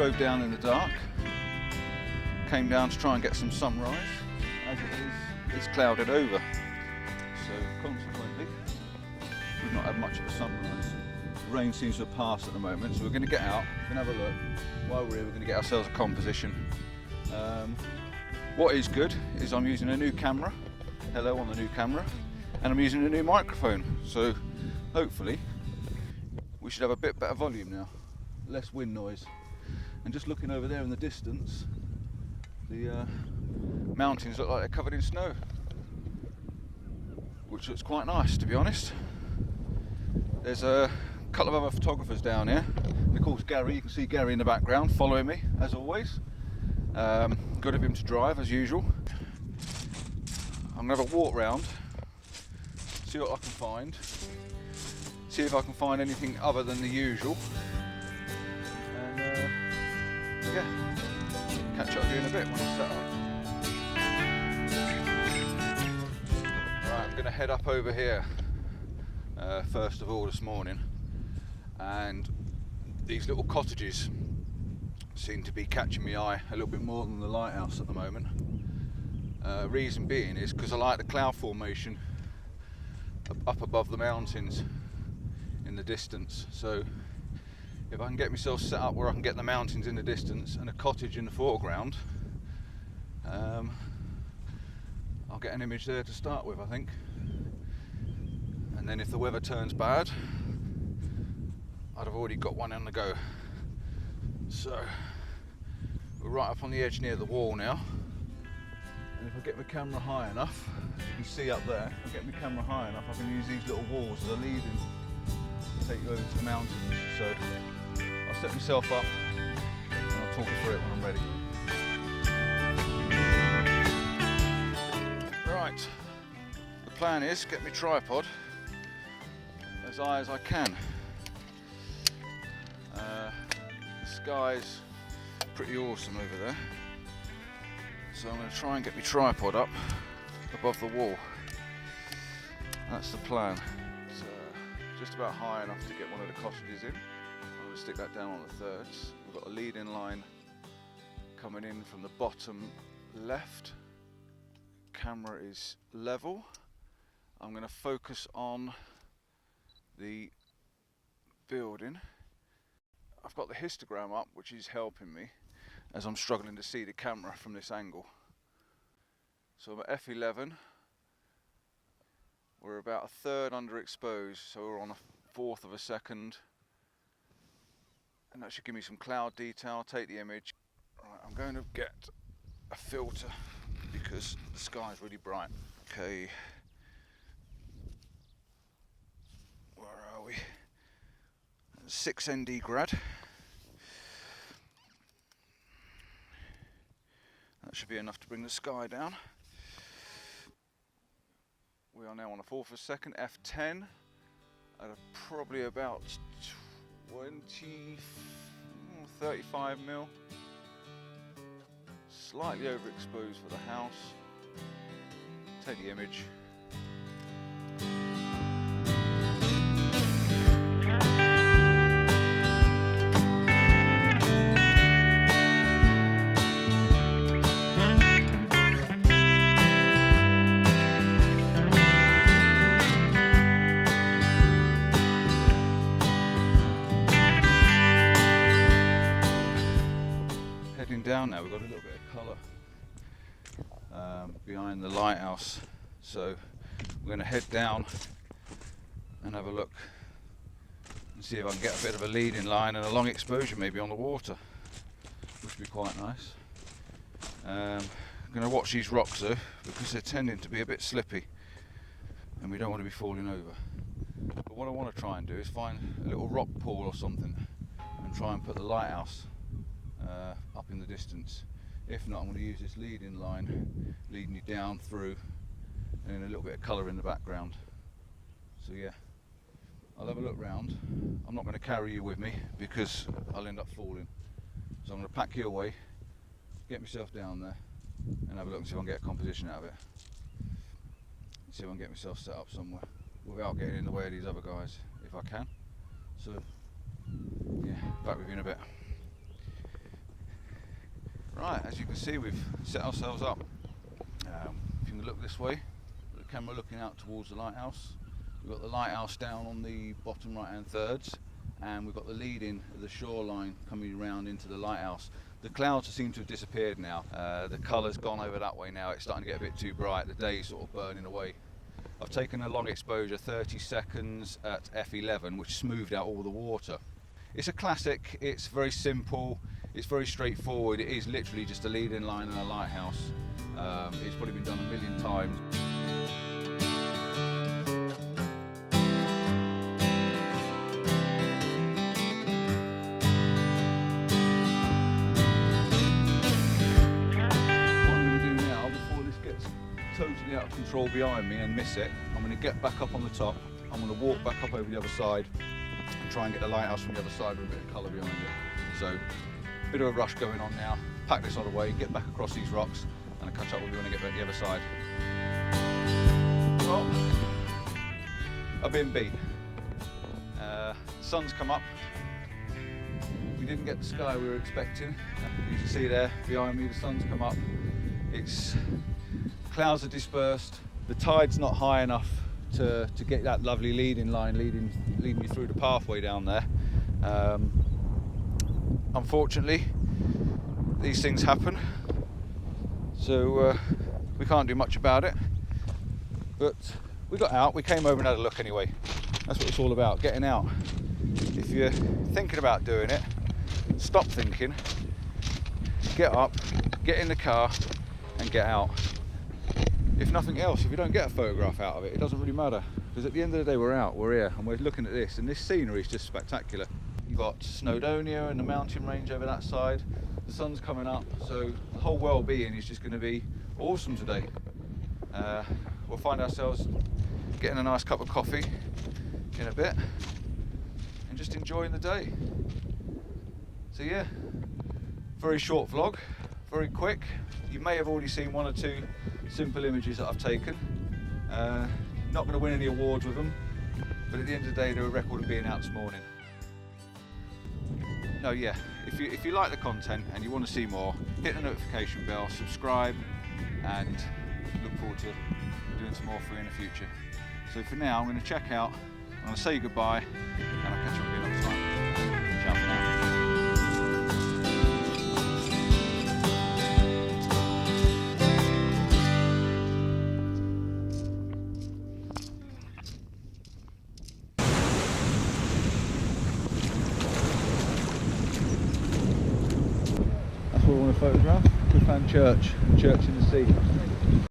drove down in the dark, came down to try and get some sunrise. As it is, it's clouded over, so consequently we've not had much of a sunrise. The rain seems to have passed at the moment, so we're going to get out, we're going to have a look. While we're here, we're going to get ourselves a composition. What is good is I'm using a new camera, hello on the new camera, and I'm using a new microphone, so hopefully we should have a bit better volume now, less wind noise. And just looking over there in the distance, the mountains look like they're covered in snow, which looks quite nice, to be honest. There's a couple of other photographers down here, and of course Gary, you can see Gary in the background following me as always. Good of him to drive as usual. I'm going to have a walk round, see what I can find, see if I can find anything other than the usual, and yeah, catch up with you in a bit when I'm set up. Right, I'm going to head up over here first of all this morning, and these little cottages seem to be catching my eye a little bit more than the lighthouse at the moment. Reason being is because I like the cloud formation up above the mountains in the distance, so if I can get myself set up where I can get the mountains in the distance and a cottage in the foreground, I'll get an image there to start with, I think. And then if the weather turns bad, I'd have already got one on the go. So we're right up on the edge near the wall now, and if I get my camera high enough, as you can see up there, if I get my camera high enough, I can use these little walls as a lead-in to take you over to the mountains. So I'll set myself up and I'll talk you through it when I'm ready. Right, the plan is get my tripod as high as I can. The sky's pretty awesome over there, so I'm going to try and get my tripod up above the wall. That's the plan. It's just about high enough to get one of the cottages in. I'm going to stick that down on the thirds. We've got a lead-in line coming in from the bottom left. Camera is level. I'm going to focus on the building. I've got the histogram up, which is helping me as I'm struggling to see the camera from this angle. So I'm at f11. We're about a third underexposed, so we're on a fourth of a second, and that should give me some cloud detail. I'll take the image. Right, I'm going to get a filter because the sky is really bright. Okay, where are we? 6 ND grad. That should be enough to bring the sky down. We are now on a fourth of a second, f10, at probably about 35 mil. Slightly overexposed for the house. Take the image. Down now, we've got a little bit of colour behind the lighthouse, so we're going to head down and have a look and see if I can get a bit of a lead in line and a long exposure maybe on the water, which would be quite nice. I'm going to watch these rocks though, because they're tending to be a bit slippy and we don't want to be falling over. But what I want to try and do is find a little rock pool or something and try and put the lighthouse up in the distance. If not, I'm going to use this lead-in line leading you down through, and a little bit of colour in the background. So yeah, I'll have a look round. I'm not going to carry you with me because I'll end up falling. So I'm going to pack you away, get myself down there and have a look and see if I can get a composition out of it. See if I can get myself set up somewhere without getting in the way of these other guys, if I can. So yeah, back with you in a bit. Right, as you can see, we've set ourselves up. If you can look this way, the camera looking out towards the lighthouse. We've got the lighthouse down on the bottom right hand thirds, and we've got the lead in the shoreline coming around into the lighthouse. The clouds seem to have disappeared now. The colour's gone over that way now. It's starting to get a bit too bright. The day's sort of burning away. I've taken a long exposure, 30 seconds at f11, which smoothed out all the water. It's a classic, it's very simple, it's very straightforward. It is literally just a lead-in line and a lighthouse. It's probably been done a million times. Totally out of control behind me and miss it, I'm going to get back up on the top, I'm going to walk back up over the other side and try and get the lighthouse from the other side with a bit of colour behind it. So, a bit of a rush going on now, pack this on the way, get back across these rocks and I'll catch up with you when I get back to the other side. Well, I've been beat. The sun's come up, we didn't get the sky we were expecting. You can see there behind me the sun's come up. Clouds are dispersed, the tide's not high enough to get that lovely leading line leading you through the pathway down there. Unfortunately, these things happen, so we can't do much about it, but we got out, we came over and had a look anyway. That's what it's all about, getting out. If you're thinking about doing it, stop thinking, get up, get in the car and get out. If nothing else, if you don't get a photograph out of it, it doesn't really matter, because at the end of the day we're out, we're here and we're looking at this, and this scenery is just spectacular. You've got Snowdonia and the mountain range over that side, the sun's coming up, so the whole well-being is just going to be awesome today. We'll find ourselves getting a nice cup of coffee in a bit and just enjoying the day. So yeah, very short vlog, very quick. You may have already seen one or two simple images that I've taken. Not going to win any awards with them, but at the end of the day they're a record of being out this morning. No, yeah, if you like the content and you want to see more, hit the notification bell, subscribe, and look forward to doing some more for you in the future. So for now I'm going to check out, I'm going to say goodbye, and I'll catch up with you another time. Ciao for now. Photograph. We found church in the sea.